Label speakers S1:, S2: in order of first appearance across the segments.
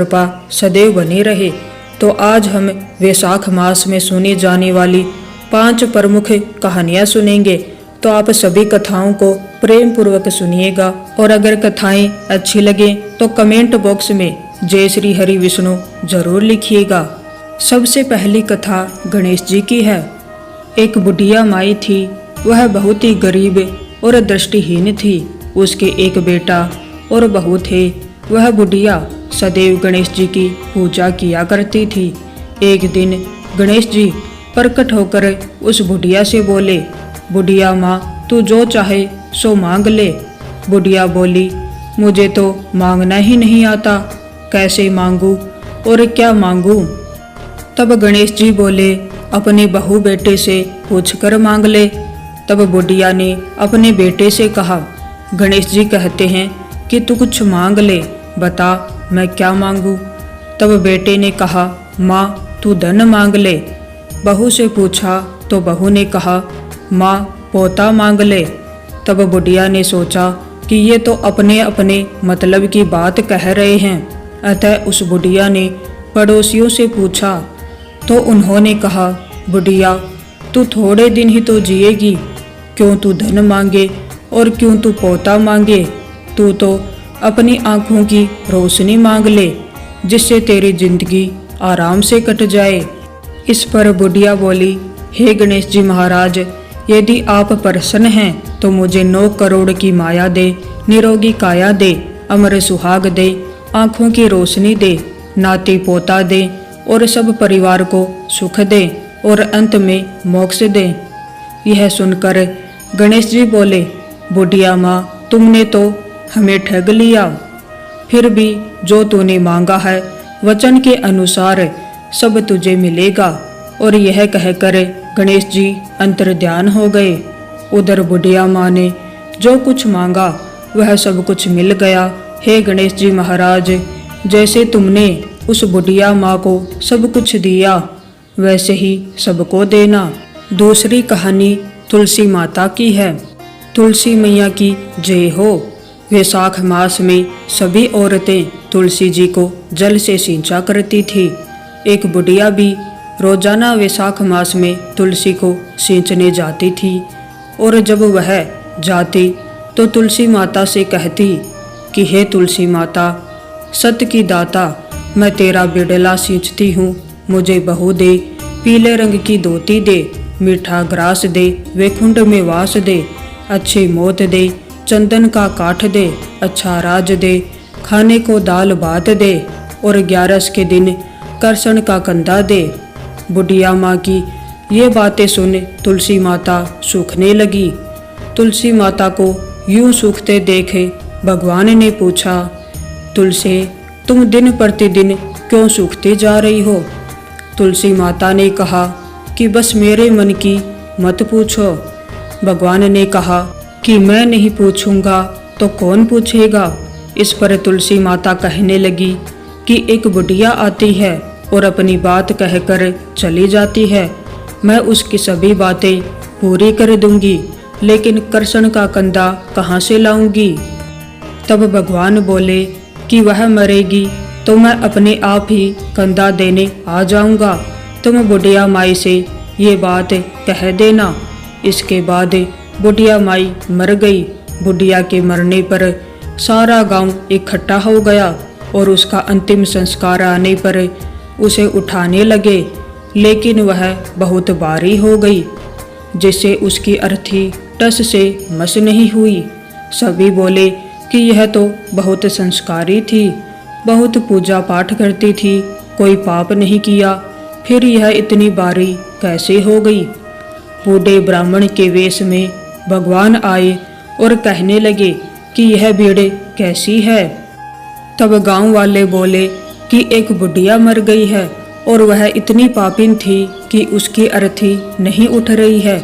S1: कृपा सदैव बनी रहे। तो आज हम वैशाख मास में सुनी जाने वाली 5 प्रमुख कहानियाँ सुनेंगे। तो आप सभी कथाओं को प्रेम पूर्वक सुनिएगा और अगर कथाएं अच्छी लगें तो कमेंट बॉक्स में जय श्री हरि विष्णु जरूर लिखिएगा। सबसे पहली कथा गणेश जी की है। एक बुढ़िया माई थी, वह बहुत ही गरीब और दृष्टिहीन थी। उसके एक बेटा और बहू थे। वह बुढ़िया सदैव गणेश जी की पूजा किया करती थी। एक दिन गणेश जी प्रकट होकर उस बुढ़िया से बोले, बुढ़िया माँ, तू जो चाहे सो मांग ले। बुढ़िया बोली, मुझे तो मांगना ही नहीं आता, कैसे मांगू और क्या मांगू। तब गणेश जी बोले, अपने बहू बेटे से पूछकर मांग ले। तब बुढ़िया ने अपने बेटे से कहा, गणेश जी कहते हैं कि तू कुछ मांग ले, बता मैं क्या मांगू। तब बेटे ने कहा, माँ तू धन मांग ले। बहू से पूछा तो बहू ने कहा, माँ पोता मांग ले। तब बुढ़िया ने सोचा कि ये तो अपने अपने मतलब की बात कह रहे हैं। अतः उस बुढ़िया ने पड़ोसियों से पूछा तो उन्होंने कहा, बुढ़िया तू थोड़े दिन ही तो जिएगी, क्यों तू धन मांगे और क्यों तू पोता मांगे। तू तो अपनी आंखों की रोशनी मांग ले, जिससे तेरी जिंदगी आराम से कट जाए। इस पर बुढ़िया बोली, हे गणेश जी महाराज, यदि आप प्रसन्न हैं तो मुझे 9 करोड़ की माया दे, निरोगी काया दे, अमर सुहाग दे, आंखों की रोशनी दे, नाती पोता दे और सब परिवार को सुख दे और अंत में मोक्ष दे। यह सुनकर गणेश जी बोले, बुढ़िया माँ, तुमने तो हमें ठग लिया। फिर भी जो तूने मांगा है वचन के अनुसार सब तुझे मिलेगा। और यह कहकर गणेश जी अंतर्ध्यान हो गए। उधर बुढ़िया माँ ने जो कुछ मांगा वह सब कुछ मिल गया। हे गणेश जी महाराज, जैसे तुमने उस बुढ़िया माँ को सब कुछ दिया वैसे ही सबको देना। दूसरी कहानी तुलसी माता की है। तुलसी मैया की जय हो। वैशाख मास में सभी औरतें तुलसी जी को जल से सींचा करती थी। एक बुढ़िया भी रोजाना वैशाख मास में तुलसी को सींचने जाती थी और जब वह जाती तो तुलसी माता से कहती कि हे तुलसी माता, सत्य की दाता, मैं तेरा बिड़ला सींचती हूँ, मुझे बहू दे, पीले रंग की धोती दे, मीठा ग्रास दे, वैकुंठ में वास दे, अच्छी मौत दे, चंदन का काठ दे, अच्छा राज दे, खाने को दाल भात दे और 11 के दिन करसन का कंधा दे। बुढ़िया माँ की ये बातें सुन तुलसी माता सूखने लगी। तुलसी माता को यूं सूखते देखे भगवान ने पूछा, तुलसी तुम दिन प्रतिदिन क्यों सूखती जा रही हो। तुलसी माता ने कहा कि बस मेरे मन की मत पूछो। भगवान ने कहा कि मैं नहीं पूछूंगा तो कौन पूछेगा। इस पर तुलसी माता कहने लगी कि एक बुढ़िया आती है और अपनी बात कहकर चली जाती है, मैं उसकी सभी बातें पूरी कर दूंगी, लेकिन करसन का कंधा कहाँ से लाऊंगी। तब भगवान बोले कि वह मरेगी तो मैं अपने आप ही कंधा देने आ जाऊंगा, तुम बुढ़िया माई से ये बात कह देना। इसके बाद बुढ़िया माई मर गई। बुढ़िया के मरने पर सारा गांव इकट्ठा हो गया और उसका अंतिम संस्कार आने पर उसे उठाने लगे, लेकिन वह बहुत भारी हो गई, जिससे उसकी अर्थी टस से मस नहीं हुई। सभी बोले कि यह तो बहुत संस्कारी थी, बहुत पूजा पाठ करती थी, कोई पाप नहीं किया, फिर यह इतनी भारी कैसे हो गई। बूढ़े ब्राह्मण के वेश में भगवान आए और कहने लगे कि यह भीड़ कैसी है। तब गांव वाले बोले कि एक बुढ़िया मर गई है और वह इतनी पापिन थी कि उसकी अर्थी नहीं उठ रही है,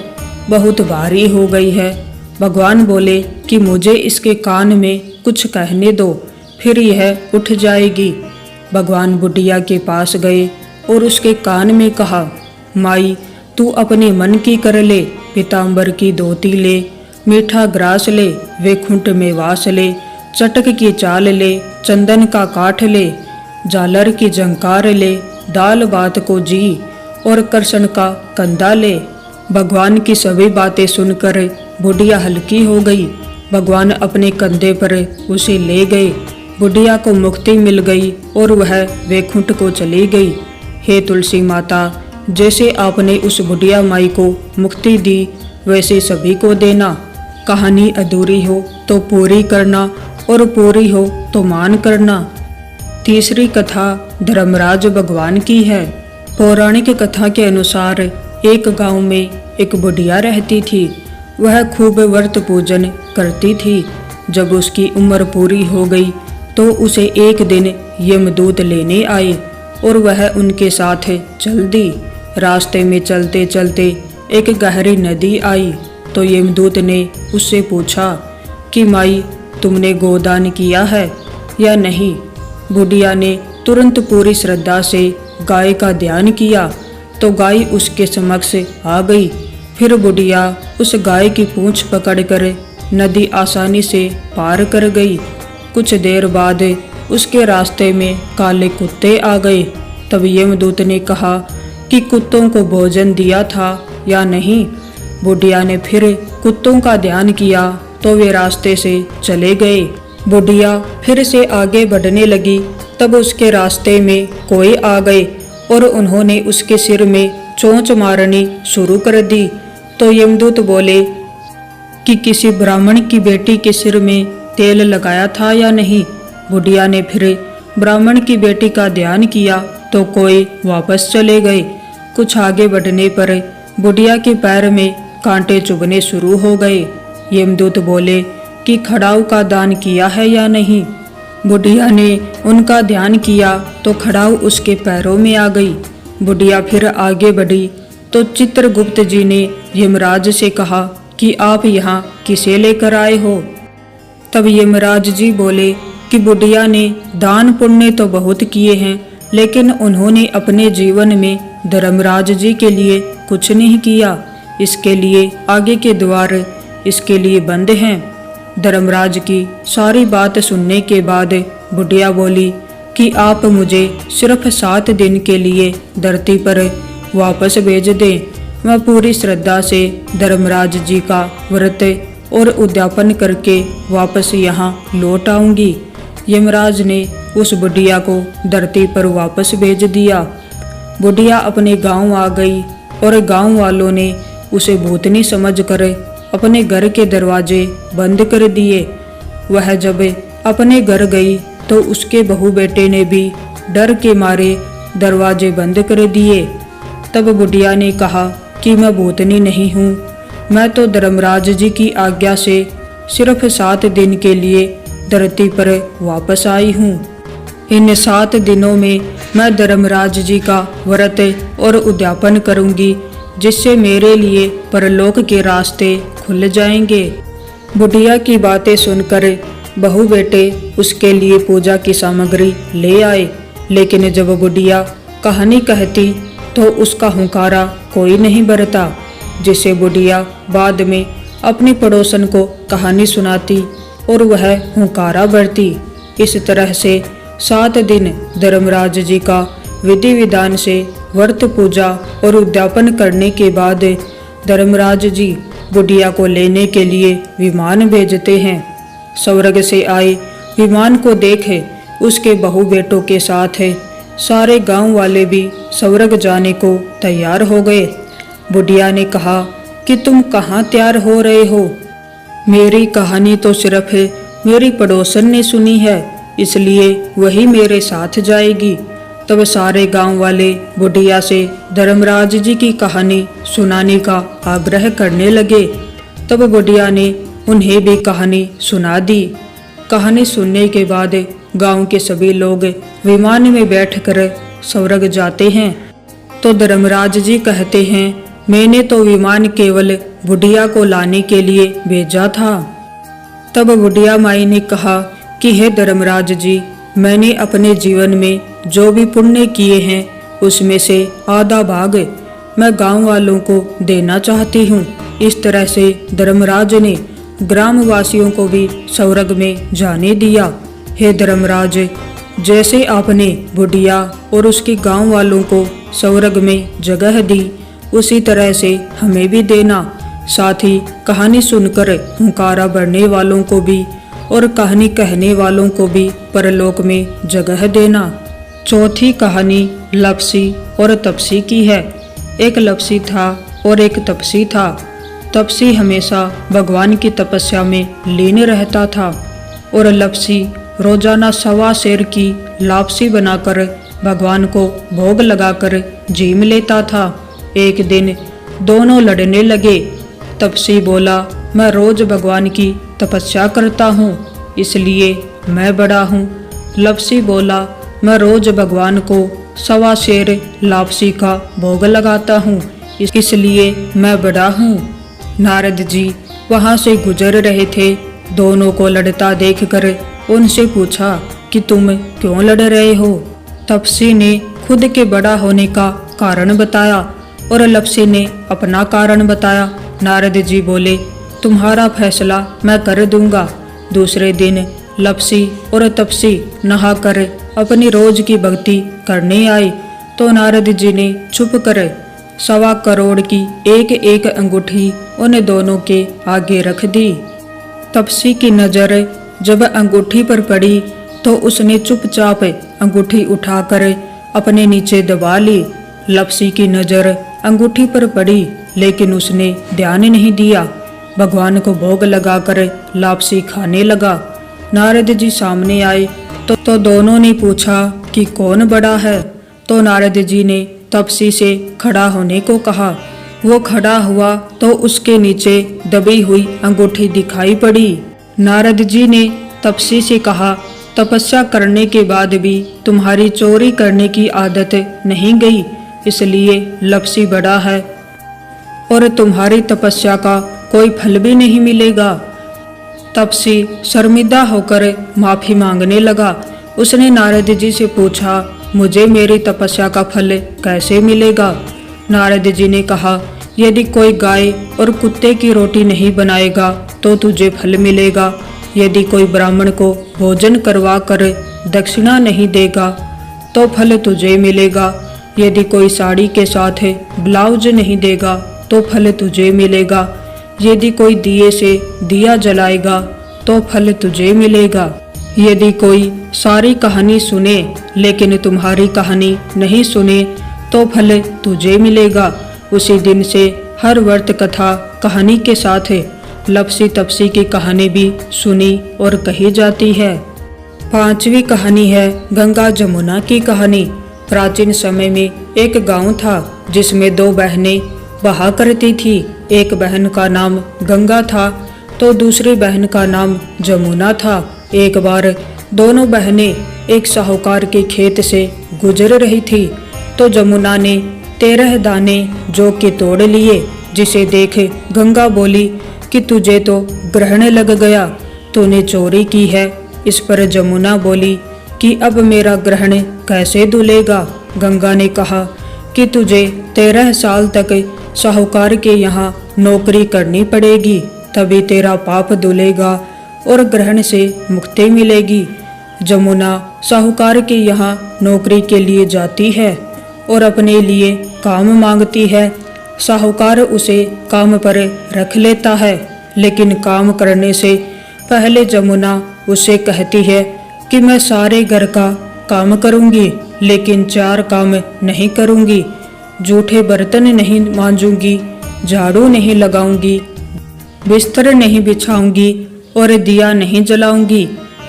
S1: बहुत भारी हो गई है। भगवान बोले कि मुझे इसके कान में कुछ कहने दो, फिर यह उठ जाएगी। भगवान बुढ़िया के पास गए और उसके कान में कहा, माई तू अपने मन की कर ले, पीताम्बर की धोती ले, मीठा ग्रास ले, वैकुंठ में वास ले, चटक की चाल ले, चंदन का काठ ले, झालर की झंकार ले, दाल बात को जी और कृष्ण का कंधा ले। भगवान की सभी बातें सुनकर बुढ़िया हल्की हो गई। भगवान अपने कंधे पर उसे ले गए। बुढ़िया को मुक्ति मिल गई और वह वैकुंठ को चली गई। हे तुलसी माता, जैसे आपने उस बुढ़िया माई को मुक्ति दी वैसे सभी को देना। कहानी अधूरी हो तो पूरी करना और पूरी हो तो मान करना। तीसरी कथा धर्मराज भगवान की है। पौराणिक कथा के अनुसार एक गांव में एक बुढ़िया रहती थी। वह खूब व्रत पूजन करती थी। जब उसकी उम्र पूरी हो गई तो उसे एक दिन यमदूत लेने आए और वह उनके साथ चल दी। रास्ते में चलते चलते एक गहरी नदी आई तो यमदूत ने उससे पूछा कि माई, तुमने गोदान किया है या नहीं। बुढ़िया ने तुरंत पूरी श्रद्धा से गाय का ध्यान किया तो गाय उसके समक्ष आ गई। फिर बुढ़िया उस गाय की पूंछ पकड़कर नदी आसानी से पार कर गई। कुछ देर बाद उसके रास्ते में काले कुत्ते आ गए। तब यमदूत ने कहा कि कुत्तों को भोजन दिया था या नहीं। बुढ़िया ने फिर कुत्तों का ध्यान किया तो वे रास्ते से चले गए। बुढ़िया फिर से आगे बढ़ने लगी। तब उसके रास्ते में कोई आ गए और उन्होंने उसके सिर में चोंच मारनी शुरू कर दी। तो यमदूत बोले कि किसी ब्राह्मण की बेटी के सिर में तेल लगाया था या नहीं। बुढ़िया ने फिर ब्राह्मण की बेटी का ध्यान किया तो कोई वापस चले गए। कुछ आगे बढ़ने पर बुढ़िया के पैर में कांटे चुभने शुरू हो गए। यमदूत बोले कि खड़ाऊ का दान किया है या नहीं। बुढ़िया ने उनका ध्यान किया तो खड़ाऊ उसके पैरों में आ गई। बुढ़िया फिर आगे बढ़ी तो चित्रगुप्त जी ने यमराज से कहा कि आप यहाँ किसे लेकर आए हो। तब यमराज जी बोले कि बुढ़िया ने दान पुण्य तो बहुत किए हैं, लेकिन उन्होंने अपने जीवन में धर्मराज जी के लिए कुछ नहीं किया। इसके लिए आगे के द्वार इसके लिए बंद हैं। धर्मराज की सारी बात सुनने के बाद बुढ़िया बोली कि आप मुझे सिर्फ 7 दिन के लिए धरती पर वापस भेज दें। मैं पूरी श्रद्धा से धर्मराज जी का व्रत और उद्यापन करके वापस यहाँ लौट आऊंगी। यमराज ने उस बुढ़िया को धरती पर वापस भेज दिया। बुढ़िया अपने गांव आ गई और गांव वालों ने उसे भूतनी समझकर अपने घर के दरवाजे बंद कर दिए। वह जब अपने घर गई तो उसके बहू बेटे ने भी डर के मारे दरवाजे बंद कर दिए। तब बुढ़िया ने कहा कि मैं भूतनी नहीं हूँ, मैं तो धर्मराज जी की आज्ञा से सिर्फ 7 दिन के लिए धरती पर वापस आई हूँ। इन 7 दिनों में मैं धर्मराज जी का व्रत और उद्यापन करूँगी, जिससे मेरे लिए परलोक के रास्ते खुल जाएंगे। बुढ़िया की बातें सुनकर बहू बेटे उसके लिए पूजा की सामग्री ले आए, लेकिन जब बुढ़िया कहानी कहती तो उसका हुंकारा कोई नहीं बरता, जिससे बुढ़िया बाद में अपनी पड़ोसन को कहानी सुनाती और वह हुंकारा भरती। इस तरह से 7 दिन धर्मराज जी का विधि विधान से व्रत पूजा और उद्यापन करने के बाद धर्मराज जी बुढ़िया को लेने के लिए विमान भेजते हैं। स्वर्ग से आए विमान को देखे उसके बहू बेटों के साथ सारे गांव वाले भी स्वर्ग जाने को तैयार हो गए। बुढ़िया ने कहा कि तुम कहाँ तैयार हो रहे हो? मेरी कहानी तो सिर्फ मेरी पड़ोसन ने सुनी है, इसलिए वही मेरे साथ जाएगी। तब सारे गांव वाले बुढ़िया से धर्मराज जी की कहानी सुनाने का आग्रह करने लगे। तब बुढ़िया ने उन्हें भी कहानी सुना दी। कहानी सुनने के बाद गांव के सभी लोग विमान में बैठकर स्वर्ग जाते हैं। तो धर्मराज जी कहते हैं, मैंने तो विमान केवल बुढ़िया को लाने के लिए भेजा था। तब बुढ़िया माई ने कहा कि हे धर्मराज जी, मैंने अपने जीवन में जो भी पुण्य किए हैं उसमें से आधा भाग मैं गांव वालों को देना चाहती हूँ। इस तरह से धर्मराज ने ग्रामवासियों को भी स्वर्ग में जाने दिया। हे धर्मराज, जैसे आपने बुढ़िया और उसके गांव वालों को स्वर्ग में जगह दी, उसी तरह से हमें भी देना। साथ ही कहानी सुनकर हुंकारा भरने वालों को भी और कहानी कहने वालों को भी परलोक में जगह देना। चौथी कहानी लपसी और तपसी की है। एक लपसी था और एक तपसी था। तपसी हमेशा भगवान की तपस्या में लीन रहता था और लपसी रोजाना 1.25 सेर की लापसी बनाकर भगवान को भोग लगाकर जीम लेता था। एक दिन दोनों लड़ने लगे। तपसी बोला, मैं रोज भगवान की तपस्या करता हूँ, इसलिए मैं बड़ा हूँ। लपसी बोला, मैं रोज भगवान को 1.25 सेर लापसी का भोग लगाता हूँ, इसलिए मैं बड़ा हूँ। नारद जी वहाँ से गुजर रहे थे। दोनों को लड़ता देखकर उनसे पूछा कि तुम क्यों लड़ रहे हो। तपसी ने खुद के बड़ा होने का कारण बताया और लपसी ने अपना कारण बताया। नारद जी बोले, तुम्हारा फैसला मैं कर दूंगा। दूसरे दिन लपसी और तपसी नहाकर अपनी रोज की भक्ति करने आए तो नारद जी ने छुप कर 1.25 करोड़ की एक एक अंगूठी उन दोनों के आगे रख दी। तपसी की नजर जब अंगूठी पर पड़ी तो उसने चुपचाप अंगूठी उठाकर अपने नीचे दबा ली। लपसी की नजर अंगूठी पर पड़ी लेकिन उसने ध्यान नहीं दिया। भगवान को भोग लगाकर लापसी खाने लगा। नारद जी सामने आए तो दोनों ने पूछा कि कौन बड़ा है। तो नारद जी ने तपसी से खड़ा होने को कहा। वो खड़ा हुआ तो उसके नीचे दबी हुई अंगूठी दिखाई पड़ी। नारद जी ने तपसी से कहा, तपस्या करने के बाद भी तुम्हारी चोरी करने की आदत नहीं गई, इसलिए लपसी बड़ा है और तुम्हारी तपस्या का कोई फल भी नहीं मिलेगा। तपसी शर्मिंदा होकर माफी मांगने लगा। उसने नारद जी से पूछा, मुझे मेरी तपस्या का फल कैसे मिलेगा। नारद जी ने कहा, यदि कोई गाय और कुत्ते की रोटी नहीं बनाएगा तो तुझे फल मिलेगा। यदि कोई ब्राह्मण को भोजन करवा कर दक्षिणा नहीं देगा तो फल तुझे मिलेगा। यदि कोई साड़ी के साथ ब्लाउज नहीं देगा तो फल तुझे मिलेगा। यदि कोई दिए से दिया जलाएगा तो फल तुझे मिलेगा। यदि कोई सारी कहानी सुने लेकिन तुम्हारी कहानी नहीं सुने तो फल तुझे मिलेगा। उसी दिन से हर व्रत कथा कहानी के साथ लपसी तपसी की कहानी भी सुनी और कही जाती है। 5वीं कहानी है गंगा जमुना की कहानी। प्राचीन समय में एक गांव था जिसमें 2 बहनें बहा करती थी। एक बहन का नाम गंगा था तो दूसरी बहन का नाम जमुना था। एक बार दोनों बहनें एक साहूकार के खेत से गुजर रही थी तो जमुना ने 13 दाने जौ के तोड़ लिए, जिसे देख गंगा बोली कि तुझे तो ग्रहण लग गया, तूने चोरी की है। इस पर जमुना बोली कि अब मेरा ग्रहण कैसे धुलेगा। गंगा ने कहा कि तुझे 13 साल तक साहूकार के यहाँ नौकरी करनी पड़ेगी, तभी तेरा पाप धुलेगा और ग्रहण से मुक्ति मिलेगी। जमुना साहूकार के यहाँ नौकरी के लिए जाती है और अपने लिए काम मांगती है। साहूकार उसे काम पर रख लेता है, लेकिन काम करने से पहले जमुना उसे कहती है कि मैं सारे घर का काम करूंगी लेकिन 4 काम नहीं करूंगी। जूठे बर्तन नहीं मांजूंगी, झाड़ू नहीं लगाऊंगी, बिस्तर नहीं बिछाऊंगी और दिया नहीं जलाऊंगी।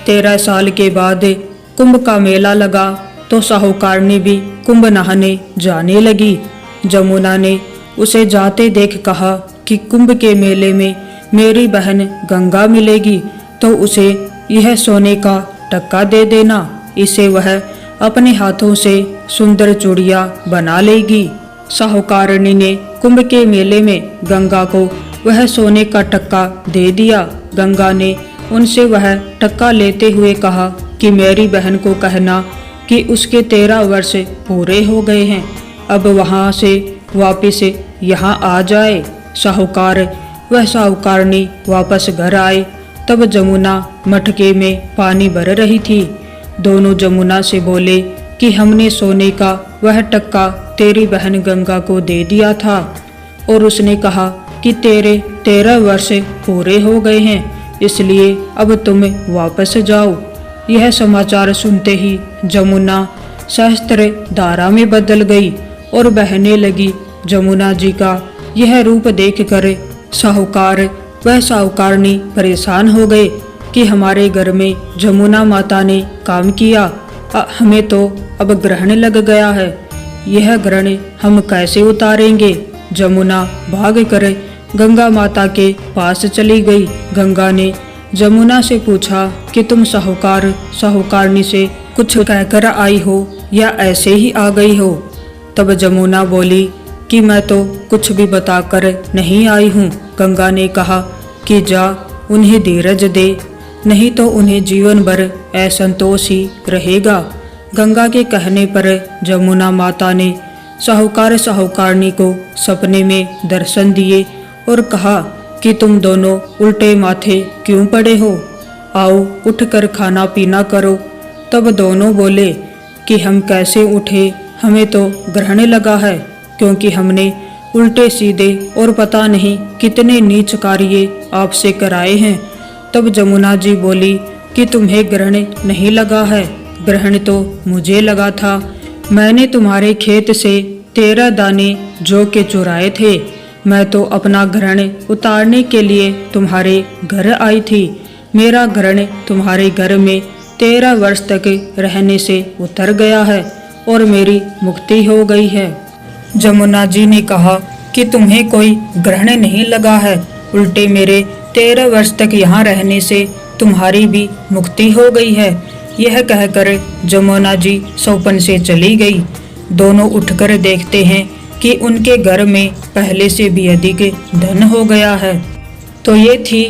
S1: 13 साल के बाद कुंभ का मेला लगा तो साहूकारनी भी कुंभ नहाने जाने लगी। जमुना ने उसे जाते देख कहा कि कुंभ के मेले में मेरी बहन गंगा मिलेगी तो उसे यह सोने का टक्का दे देना, इसे वह अपने हाथों से सुंदर चूड़ियां बना लेगी। साहूकारनी ने कुंभ के मेले में गंगा को वह सोने का टक्का दे दिया। गंगा ने उनसे वह टक्का लेते हुए कहा कि मेरी बहन को कहना कि उसके 13 वर्ष पूरे हो गए हैं, अब वहाँ से वापिस यहाँ आ जाए। साहूकार वह साहूकारनी वापस घर आए तब जमुना मटके में पानी भर रही थी। दोनों जमुना से बोले कि हमने सोने का वह टक्का तेरी बहन गंगा को दे दिया था और उसने कहा कि तेरे 13 वर्ष पूरे हो गए हैं, इसलिए अब तुम वापस जाओ। यह समाचार सुनते ही जमुना सहस्त्र धारा में बदल गई और बहने लगी। जमुना जी का यह रूप देखकर साहूकार व साहूकारनी परेशान हो गए कि हमारे घर में जमुना माता ने काम किया, हमें तो अब ग्रहण लग गया है, यह ग्रहण हम कैसे उतारेंगे। जमुना भाग कर गंगा माता के पास चली गई। गंगा ने जमुना से पूछा कि तुम साहूकार साहूकारनी से कुछ कहकर आई हो या ऐसे ही आ गई हो। तब जमुना बोली कि मैं तो कुछ भी बताकर नहीं आई हूँ। गंगा ने कहा कि जा उन्हें धीरज दे, नहीं तो उन्हें जीवन भर असंतोष ही रहेगा। गंगा के कहने पर जमुना माता ने साहूकार साहूकारनी को सपने में दर्शन दिए और कहा कि तुम दोनों उल्टे माथे क्यों पड़े हो, आओ उठकर खाना पीना करो। तब दोनों बोले कि हम कैसे उठे, हमें तो ग्रहण लगा है, क्योंकि हमने उल्टे सीधे और पता नहीं कितने नीच कार्य आपसे कराए हैं। तब जमुना जी बोली कि तुम्हें ग्रहण नहीं लगा है, ग्रहण तो मुझे लगा था। मैंने तुम्हारे खेत से 13 दाने जौ के चुराए थे। मैं तो अपना ग्रहण उतारने के लिए तुम्हारे घर आई थी। मेरा ग्रहण तुम्हारे घर में 13 वर्ष तक रहने से उतर गया है और मेरी मुक्ति हो गई है। जमुना जी ने कहा कि तुम्हें कोई ग्रहण नहीं लगा है, उल्टे मेरे 13 वर्ष तक यहाँ रहने से तुम्हारी भी मुक्ति हो गई है। यह कहकर जमुना जी सौपन से चली गई। दोनों उठकर देखते हैं कि उनके घर में पहले से भी अधिक धन हो गया है। तो ये थी